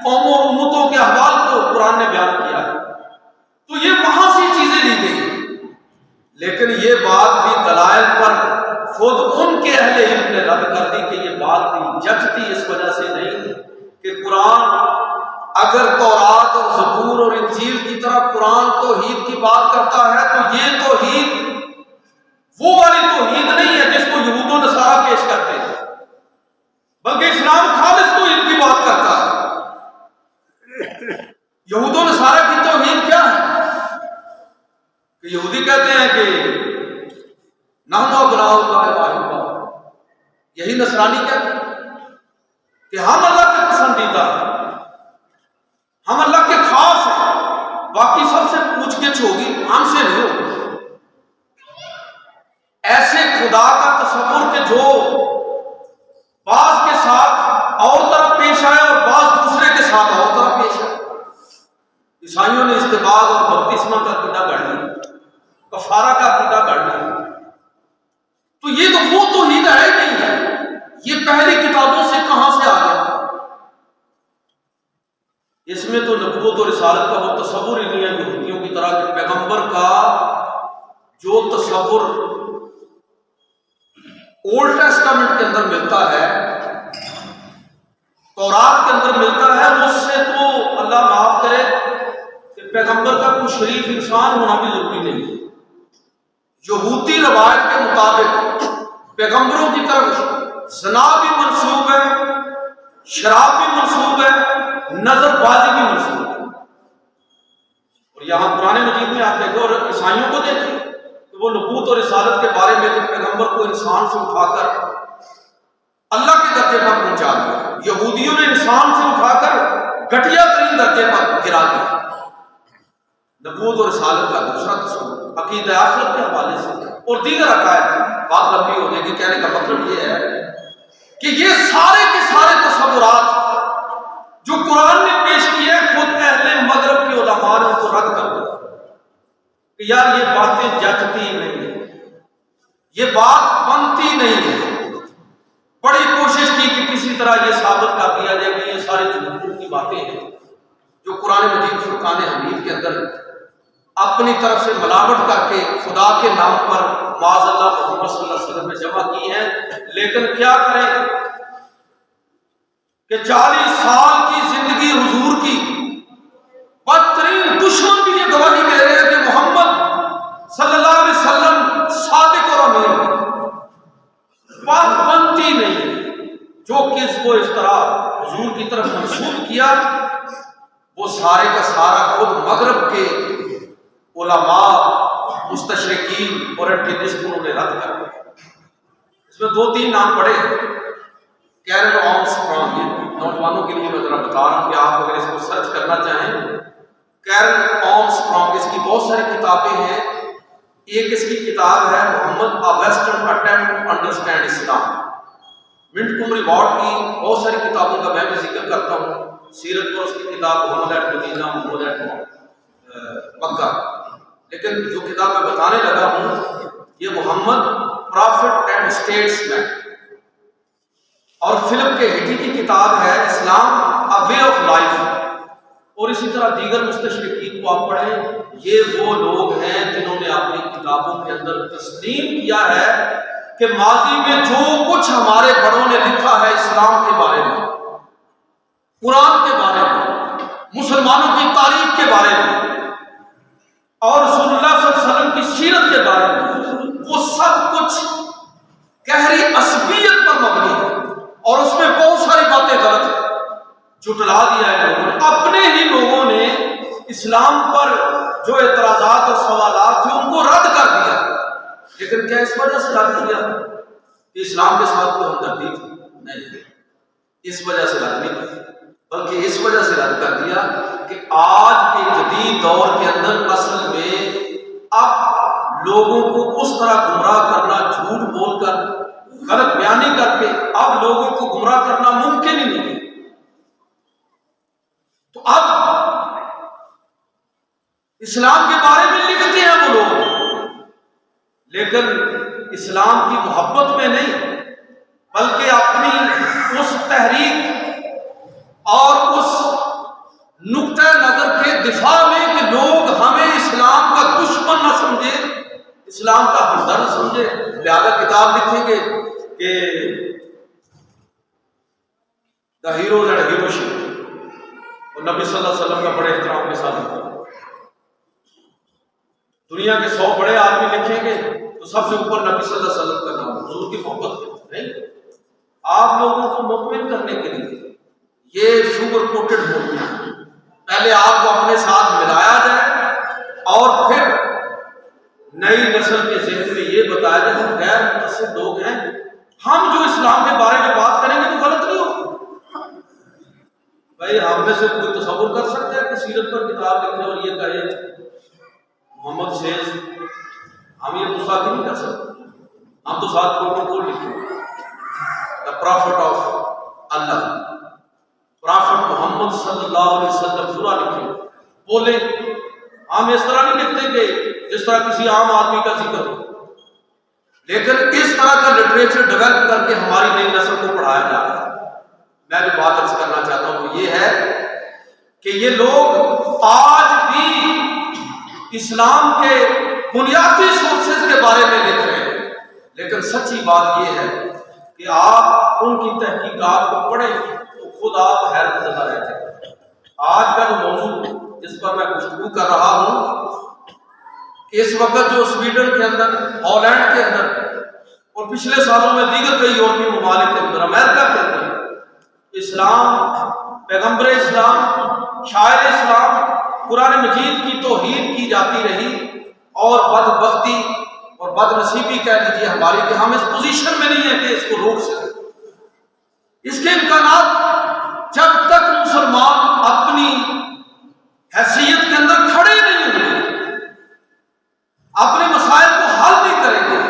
قوموں اور امتوں کے احوال کو قرآن نے بیان کیا ہے، تو یہ وہاں سے چیزیں لی گئی، لیکن یہ بات بھی دلائل پر خود ان کے اہل علم نے رد کر دی کہ یہ بات بھی جچتی اس وجہ سے نہیں کہ قرآن اگر تورات اور زبور اور انجیل کی طرح قرآن توحید کی بات کرتا ہے تو یہ توحید وہ والی توحید نہیں ہے جس کو یہود و نصارہ پیش کرتے ہیں، بلکہ اسلام خالص توحید کی بات کرتا ہے۔ یہود و نصارہ کی توحید کیا ہے کہ یہودی کہتے ہیں کہ نحن ابناء اللہ واحباؤہ، یہی نصرانی کہتے ہیں کہ ہم اللہ کے پسندیدہ ہیں، ہم اللہ کے خاص ہیں، باقی سب سے پوچھ گچھ ہوگی، ہم سے نہیں ہوگی۔ ایسے خدا کا تصور کہ جو بعض کے ساتھ اور طرح پیش آئے اور بعض دوسرے کے ساتھ اور طرح پیش آئے۔ عیسائیوں نے استباغ اور بپتسمہ کا عقیدہ گڑھ لیا، کفارہ کا عقیدہ گڑھ لیا، تو یہ تو وہ توحید ہے ہی نہیں ہے، یہ پہلی کتابوں سے کہاں سے آ گیا؟ اس میں تو نبوت اور رسالت کا وہ تصور ہی نہیں ہے یہودیوں کی طرح کہ پیغمبر کا جو تصور اولڈ ٹیسٹامنٹ کے اندر ملتا ہے، تورات کے اندر ملتا ہے، اس سے تو اللہ معاف کرے کہ پیغمبر کا کوئی شریف انسان ہونا بھی ضروری نہیں ہے۔ یہودی روایت کے مطابق پیغمبروں کی طرف زنا بھی منسوب ہے، شراب بھی منسوب ہے، نظر بازی بھی منسوب ہے۔ اور یہاں قرآن مجید میں آپ دیکھو اور عیسائیوں کو دیکھیں کہ وہ نبوت اور رسالت کے بارے میں کہ پیغمبر کو انسان سے اٹھا کر اللہ کے درجے پر پہنچا دیا، یہودیوں نے انسان سے اٹھا کر گھٹیا ترین درجے پر گرا دیا۔ نبوت اور رسالت کا دوسرا تصور عقیدہ آخرت کے حوالے سے اور دیگر عقائد، بات لمبی ہو جائے گی، کہنے کا مطلب یہ ہے کہ یہ سارے کے سارے تصورات جو قرآن نے پیش کیے خود اہل مغرب کے علماء نے ان کو رد کر دیا کہ یار یہ باتیں جچتی نہیں ہے، یہ بات بنتی نہیں ہے۔ بڑی کوشش کی کہ کسی طرح یہ ثابت کر دیا جائے کہ یہ سارے جھوٹ کی باتیں ہیں جو قرآن مجید فرقان حمید کے اندر اپنی طرف سے ملاوٹ کر کے خدا کے نام پر معاذ اللہ محمد صلی اللہ علیہ وسلم نے جمع کی ہیں۔ لیکن کیا کریں کہ 40 سال کی زندگی حضور کی بدترین دشمن بھی یہ گواہی دے رہے ہیں کہ محمد صلی اللہ علیہ وسلم صادق اور امین ہے، بات بنتی نہیں ہے۔ جو کس کو اس طرح حضور کی طرف منسوب کیا وہ سارے کا سارا خود مغرب کے علماء، مستشرقین اور انٹیلیجنس کو انہوں نے رد کر دیا۔ اس میں 2-3 نام پڑے ہیں۔ کیرل آرمسٹرانگ، نوجوانوں کے لیے میں ذرا بتا رہا ہوں کہ آپ اگر اس کو سرچ کرنا چاہیں، کیرل آرمسٹرانگ، اس کی بہت ساری کتابیں ہیں۔ ایک اس کی کتاب ہے Muhammad a western attempt to understand Islam, Montgomery Watt کی بہت ساری کتابوں کا میں بھی ذکر کرتا ہوں، سیرت پر اس کی کتاب محمد ایٹ مدینہ، محمد ایٹ مکہ، لیکن جو کتاب میں بتانے لگا ہوں یہ محمد پرافٹ اینڈ اسٹیٹس مین، اور فلپ کے ہٹی کی کتاب ہے اسلام اے وے آف لائف، اور اسی طرح دیگر مستشرقین کو آپ پڑھیں۔ یہ وہ لوگ ہیں جنہوں نے اپنی کتابوں کے اندر تسلیم کیا ہے کہ ماضی میں جو کچھ ہمارے بڑوں نے لکھا ہے اسلام کے بارے میں، قرآن کے بارے میں، مسلمانوں کی تاریخ کے بارے میں اور رسول اللہ صلی اللہ علیہ وسلم کی سیرت کے بارے میں، وہ سب کچھ گہری عصبیت پر مبنی ہے، اور اس میں بہت ساری باتیں غلط ہیں۔ جھٹلا دیا ہے لوگوں نے، اپنے ہی لوگوں نے اسلام پر جو اعتراضات اور سوالات تھے ان کو رد کر دیا۔ لیکن کیا اس وجہ سے رد کیا کہ اسلام کے ساتھ کوئی ہمدردی تھی؟ نہیں، اس وجہ سے رد نہیں کیا، بلکہ اس وجہ سے رد کر دیا کہ آج کے جدید دور کے اندر اصل میں اب لوگوں کو اس طرح گمراہ کرنا، جھوٹ بول کر، غلط بیانی کر کے اب لوگوں کو گمراہ کرنا ممکن ہی نہیں ہے۔ اسلام کے بارے میں لکھتے ہیں وہ لوگ، لیکن اسلام کی محبت میں نہیں، بلکہ اپنی اس تحریک اور اس نقطۂ نظر کے دفاع میں کہ لوگ ہمیں اسلام کا دشمن نہ سمجھے، اسلام کا ہمدرد سمجھے، لہذا کتاب لکھیں گے کہ دا ہیروز اینڈ ہیروشپ، اور نبی صلی اللہ علیہ وسلم کا بڑے احترام کے ساتھ لکھا۔ دنیا کے 100 بڑے آدمی لکھیں گے تو سب سے اوپر نبی صلی اللہ علیہ وسلم کا نام، حضور کی محبت نہیں۔ آپ لوگوں کو مطمئن کرنے کے لیے یہ شوگر کوٹڈ ہونا، پہلے آپ کو اپنے ساتھ ملایا جائے اور پھر نئی نسل کے ذہن میں یہ بتایا جائے ہم غیر متعصب لوگ ہیں، ہم جو اسلام کے بارے میں بات کریں گے تو غلط نہیں ہوگا۔ بھائی ہم میں سے کوئی تصور کر سکتا ہے کہ سیرت پر کتاب لکھے اور یہ کہے محمد سیز، ہم یہ گستاخی نہیں کر سکتے، ہم تو ساتھ پروٹوکول لکھیں، the prophet of Allah, prophet Muhammad صلی اللہ علیہ وسلم سورہ لکھیں، بولیں۔ ہم اس طرح نہیں لکھتے کہ جس طرح کسی عام آدمی کا ذکر ہو، لیکن اس طرح کا لٹریچر ڈیولپ کر کے ہماری نئی نسل کو پڑھایا جا رہا ہے۔ میں جو بات عرض کرنا چاہتا ہوں وہ یہ ہے کہ یہ لوگ آج بھی اسلام کے بنیادی سورسز کے بارے میں لکھ رہے ہیں، لیکن سچی بات یہ ہے کہ آپ ان کی تحقیقات کو پڑھیں تو خود آپ حیرت زدہ رہتے ہیں۔ آج کا جو موضوع جس پر میں گفتگو کر رہا ہوں، اس وقت جو سویڈن کے اندر، ہالینڈ کے اندر اور پچھلے سالوں میں دیگر کئی یورپی ممالک کے اندر، امریکہ کے اندر اسلام، پیغمبر اسلام، شاعر اسلام، قرآن مجید کی توہین کی جاتی رہی، اور بدبختی اور بد نصیبی کہہ لیجیے ہماری کہ ہم اس پوزیشن میں نہیں ہیں کہ اس کو روک سکیں۔ اس کے امکانات جب تک مسلمان اپنی حیثیت کے اندر کھڑے نہیں ہوں گے، اپنے مسائل کو حل نہیں کریں گے،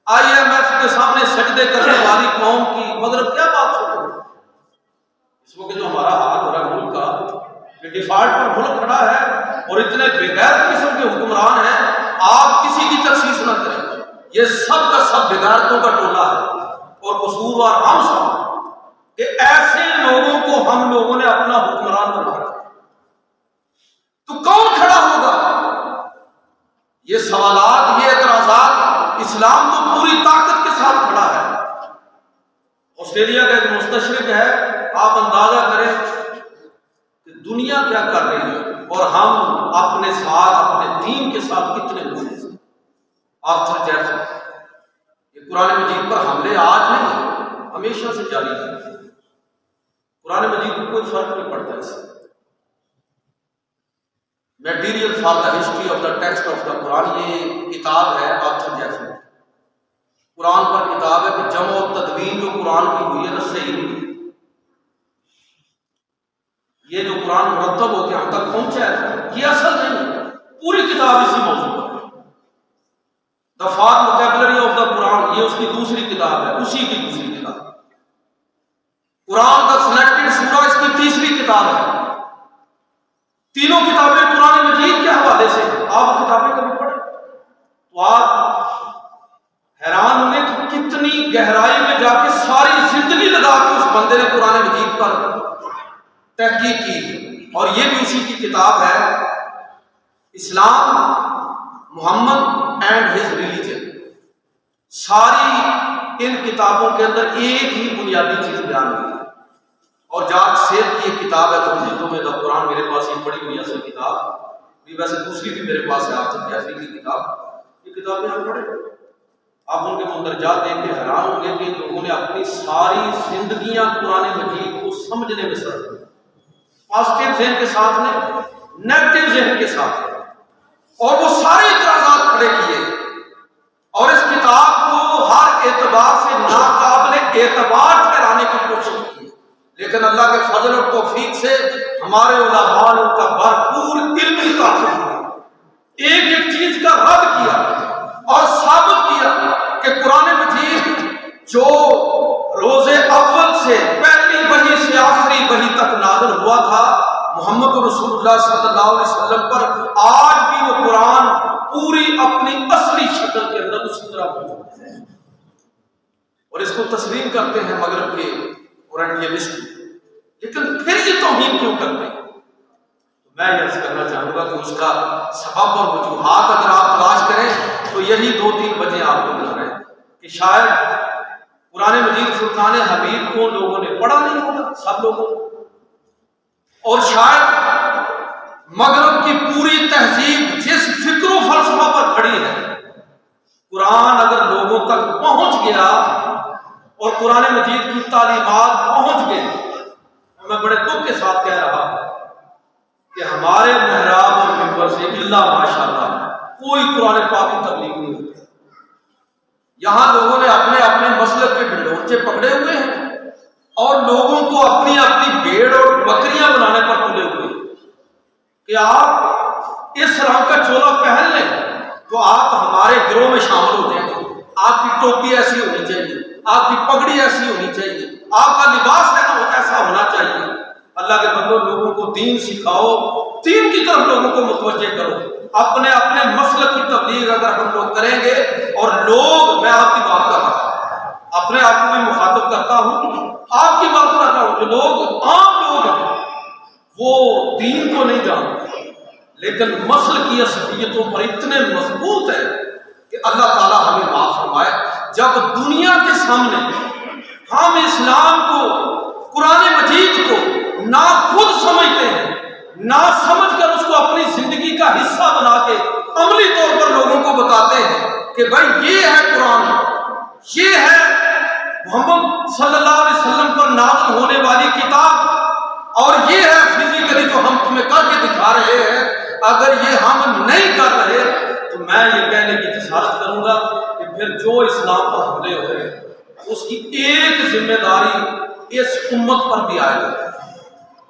IMF کے سامنے سجدے کرنے والی قوم کی مطلب کیا بات سنیں گے؟ اس وقت جو ہمارا حال ہو رہا ہے ملک کا، کہ ڈیفالٹ پر ملک کھڑا ہے اور اتنے بغیر قسم کے حکمران ہیں، آپ کسی کی تخصیص نہ کریں، یہ سب کا سب بغیرتوں کا ٹولہ ہے اور قصوروار ہم سب ہیں کہ ایسے لوگوں کو ہم لوگوں نے اپنا حکمران بنا رکھا۔ تو کون کھڑا ہوگا؟ یہ سوالات، یہ اعتراضات، اسلام تو پوری طاقت کے ساتھ کھڑا ہے۔ آسٹریلیا کا ایک مستشرق ہے، آپ اندازہ کریں کہ دنیا کیا کر رہی ہے اور ہم اپنے ساتھ، اپنے دین کے ساتھ کتنے مخلص ہیں۔ آرتھر جیفسن، یہ قرآن مجید پر حملے آج نہیں ہیں، ہمیشہ سے جاری ہے۔ قرآن مجید کو کوئی فرق نہیں پڑتا اس سے۔ Material for the history of the text of the Quran, یہ کتاب ہے آرتھر جیفسن، قرآن پر کتاب ہے کہ جمع و تدوین جو قرآن کی ہوئی ہے نا صحیح نہیں، یہ جو قرآن مرتب ہو کے ہم تک پہنچا ہے یہ اصل نہیں ہے۔ پوری کتاب اسی موضوع پر ہے، دا for vocabulary of the Quran, یہ اس کی دوسری کتاب ہے، اسی کی دوسری کتاب۔ قرآن دا سلیکٹڈ سورہ اس کی تیسری کتاب ہے۔ تینوں کتابیں قرآن مجید کے حوالے سے ہیں۔ آپ کتابیں کبھی پڑھیں تو آپ حیران ہوں گے کہ کتنی گہرائی میں جا کے ساری زندگی لگا کے اس بندے نے قرآن مجید پر تحقیق کی، اور یہ بھی اسی کی کتاب ہے، اسلام، محمد اینڈ ہز ریلیجن۔ ساری ان کتابوں کے اندر ایک ہی بنیادی چیز بیان ہوئی ہے، اور جاک سیب کی ایک کتاب ہے تو میں دا قرآن، میرے پاس یہ بڑی بڑی اصل کتاب بھی، ویسے دوسری بھی میرے پاس ہے آرتھر جیفسن کی کتاب، یہ کتابیں آپ پڑھیں، آپ ان کے مندرجات دیکھ کے حیران ہوں گے کہ لوگوں نے اپنی ساری زندگیاں قرآن مجید کو سمجھنے میں صرف کی، پازیٹیو ذہن کے ساتھ نہیں، نیگیٹو ذہن کے ساتھ، اور وہ سارے اعتراضات کھڑے کیے، اور اس کتاب کو ہر اعتبار سے ناقابل اعتبار ٹھہرانے کی کوشش کی، لیکن اللہ کے فضل اور توفیق سے ہمارے علماء نے ان کا بھرپور علمی تعاون کیا، ایک ایک چیز کا رد کیا اور ثابت کیا کہ قرآن مجید جو روز اول سے پہلی وحی سے آخری وحی تک نازل ہوا تھا، محمد رسول اللہ صلی اللہ علیہ وسلم پر اور اس کو تسلیم کرتے ہیں مغرب کے اورینٹیلسٹ، لیکن پھر یہ توہین کیوں کرتے ہیں؟ میں یہ عرض کرنا چاہوں گا کہ اس کا سبب اور وجوہات اگر آپ تلاش کریں تو یہی 2-3 وجہ آپ کو نظر آئے کہ شاید قرآن مجید فرقان حمید کو لوگوں نے پڑھا نہیں ہوگا، سب لوگوں، اور شاید مغرب کی پوری تہذیب جس فکر و فلسفہ پر کھڑی ہے، قرآن اگر لوگوں تک پہنچ گیا اور قرآن مجید کی تعلیمات پہنچ گئی، میں بڑے دکھ کے ساتھ کہہ رہا ہوں کہ ہمارے محراب اور منبر سے اللہ ماشاءاللہ کوئی قرآن پاک کی تبلیغ نہیں ہوتی۔ یہاں لوگوں نے اپنے اپنے مسلک کے ڈنڈورچے پکڑے ہوئے ہیں اور لوگوں کو اپنی اپنی بھیڑ اور بکریاں بنانے پر تلے ہوئے ہیں کہ آپ اس رنگ کا چولا پہن لیں تو آپ ہمارے گروہ میں شامل ہو جائیں گے، آپ کی ٹوپی ایسی ہونی چاہیے، آپ کی پگڑی ایسی ہونی چاہیے، آپ کا لباس ہے نا وہ ایسا ہونا چاہیے۔ اللہ کے بندوں، لوگوں کو دین سکھاؤ، دین کی طرف لوگوں کو متوجہ کرو۔ اپنے اپنے مسلک کی تبلیغ اگر ہم لوگ کریں گے اور لوگ، میں آپ کی بات کر رہا ہوں، اپنے آپ کو بھی مخاطب کرتا ہوں، آپ کی بات کر رہا ہوں، جو لوگ عام لوگ ہیں وہ دین کو نہیں جانتے لیکن مسلکی اصلیتوں پر اتنے مضبوط ہیں کہ اللہ تعالیٰ ہمیں معاف فرمائے۔ جب دنیا کے سامنے ہم اسلام کو، قرآن مجید کو نہ خود سمجھتے ہیں، نہ سمجھ کر اس کو اپنی زندگی کا حصہ بنا کے عملی طور پر لوگوں کو بتاتے ہیں کہ بھائی یہ ہے قرآن، یہ ہے محمد صلی اللہ علیہ وسلم پر نازل ہونے والی کتاب، اور یہ ہے فزیکلی جو ہم تمہیں کر کے دکھا رہے ہیں۔ اگر یہ ہم نہیں کر رہے تو میں یہ کہنے کی جسارت کروں گا کہ پھر جو اسلام پر حملے ہو رہے ہیں اس کی ایک ذمہ داری اس امت پر بھی آئے گا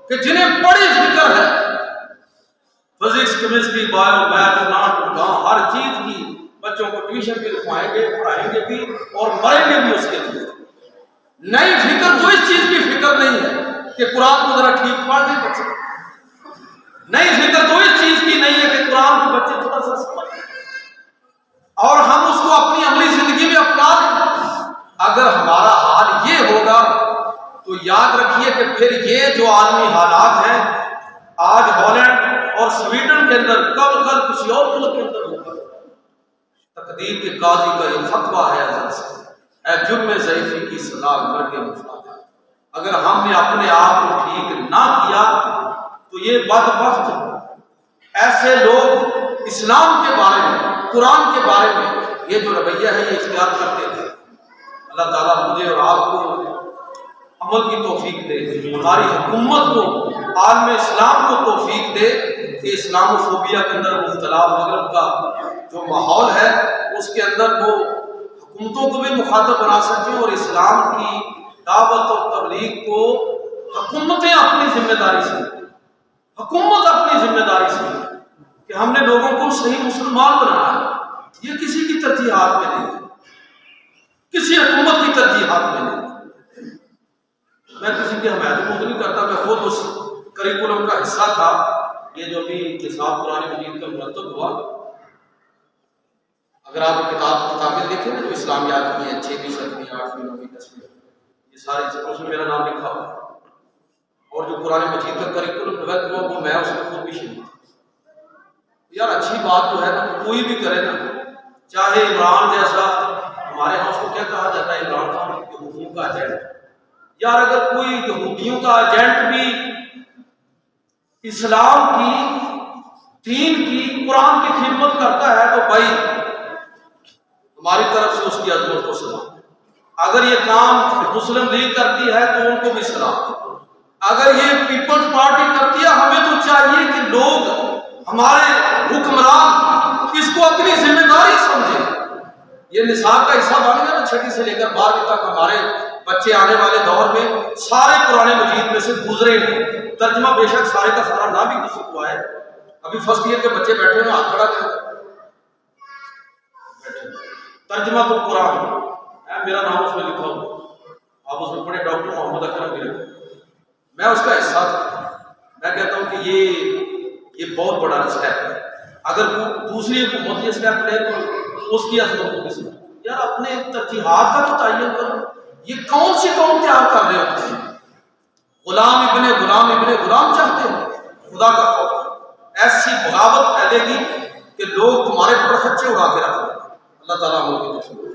کہ جنہیں بڑی فکر ہے فزکس، کیمسٹری، بایو، میتھ، ناٹ، ہر چیز کی، بچوں کو ٹیوشن بھی رکھوائیں گے، پڑھائیں گے بھی اور مریں گے بھی اس کے لیے۔ نئی فکر تو اس چیز کی فکر نہیں ہے کہ قرآن کو ذرا ٹھیک پڑھ دیں بچے، نئی فکر تو اس چیز کی نہیں ہے کہ قرآن کو بچے تھوڑا سا سمجھ اور ہم اس کو اپنی عملی زندگی میں اپنا دیں۔ اگر ہمارا حال یہ ہوگا تو یاد رکھیے کہ پھر یہ جو عالمی حالات ہیں آج ہالینڈ اور سویڈن کے اندر، کل کسی اور ملک کے اندر ہوگا۔ تقدیر کے قاضی کا یہ فتویٰ ہے حضرت سے، اے جرم ضعیفی کی سزا کر کے مفاد ہے۔ اگر ہم نے اپنے آپ کو ٹھیک نہ کیا تو یہ بدبخت ایسے لوگ اسلام کے بارے میں، قرآن کے بارے میں یہ جو رویہ ہے یہ اختیار کرتے تھے۔ اللہ تعالیٰ مجھے اور آپ کو عمل کی توفیق دے، ہماری حکومت کو، عالم اسلام کو توفیق دے کہ اسلام و فوبیا کے اندر مبتلا مغرب کا جو ماحول ہے اس کے اندر وہ حکومتوں کو بھی مخاطب بنا سکیں اور اسلام کی دعوت اور تبلیغ کو حکومتیں اپنی ذمہ داری سے، حکومت اپنی ذمہ داری سے کہ ہم نے لوگوں کو صحیح مسلمان بنانا ہے۔ یہ کسی کی ترجیحات میں نہیں ہے، کسی حکومت کی ترجیحات میں نہیں۔ میں کسی کی حمایت کو نہیں کرتا، میں خود اس کریکولم کا حصہ تھا۔ یہ جو بھی نصاب قرآن مجید کا مرتب ہوا، اگر آپ کتابیں دیکھیں نا جو اسلامیات کی ہیں، 6ویں 7ویں 8ویں 9ویں 10ویں، یہ سارے اس میں میرا نام لکھا ہوا ہے، اور جو قرآن مجید کا کریکولم ڈیولپ ہوا وہ میں اس میں خود بھی شریک تھا۔ یار اچھی بات جو ہے نا کوئی بھی کرے نا، چاہے عمران جیسا، ہمارے ہاں اس کو کیا کہا جاتا ہے، عمران خان یہودیوں کا ایجنٹ۔ یار اگر کوئی یہودیوں کا ایجنٹ بھی اسلام کی، دین کی، قرآن کی خدمت کرتا ہے تو بھائی ہماری طرف سے اس کی عظمت کو سلام۔ اگر یہ کام مسلم لیگ کرتی ہے تو ان کو بھی سلام۔ اگر یہ پیپلز پارٹی کرتی ہے، ہمیں تو چاہیے کہ لوگ، ہمارے حکمران اس کو اپنی ذمہ داری سمجھیں۔ یہ نصاب کا حصہ بن گیا نا، 6ویں سے لے کر 12ویں تک ہمارے بچے آنے والے دور میں سارے قرآن مجید میں سے گزرے ہیں۔ ترجمہ بے شک سارے کا سارا نہ بھی کسی کو آئے، ابھی فرسٹ ایئر کے بچے بیٹھے ہیں، ہاتھ کھڑا کریں، ترجمہ تو قرآن ہے، میرا نام اس میں لکھا ہوا، آپ اس میں پڑھیں، ڈاکٹر محمد اکرم میرے، میں اس کا حصہ تھا۔ میں کہتا ہوں کہ یہ بہت بڑا اسٹیپ ہے۔ اگر دوسری حکومت یہ اسٹیپ لے تو اس کی عظمت کو کس یار اپنے ترجیحات کا تو تعین کرو. یہ کون سی قوم تیار کر رہے ہوتے ہیں؟ غلام ابن غلام چاہتے ہیں. خدا کا خوف، ایسی بغاوت پھیلے گی کہ لوگ تمہارے پر خچے اڑا کے رکھ دیں. اللہ تعالیٰ ہم لوگ کی توفیق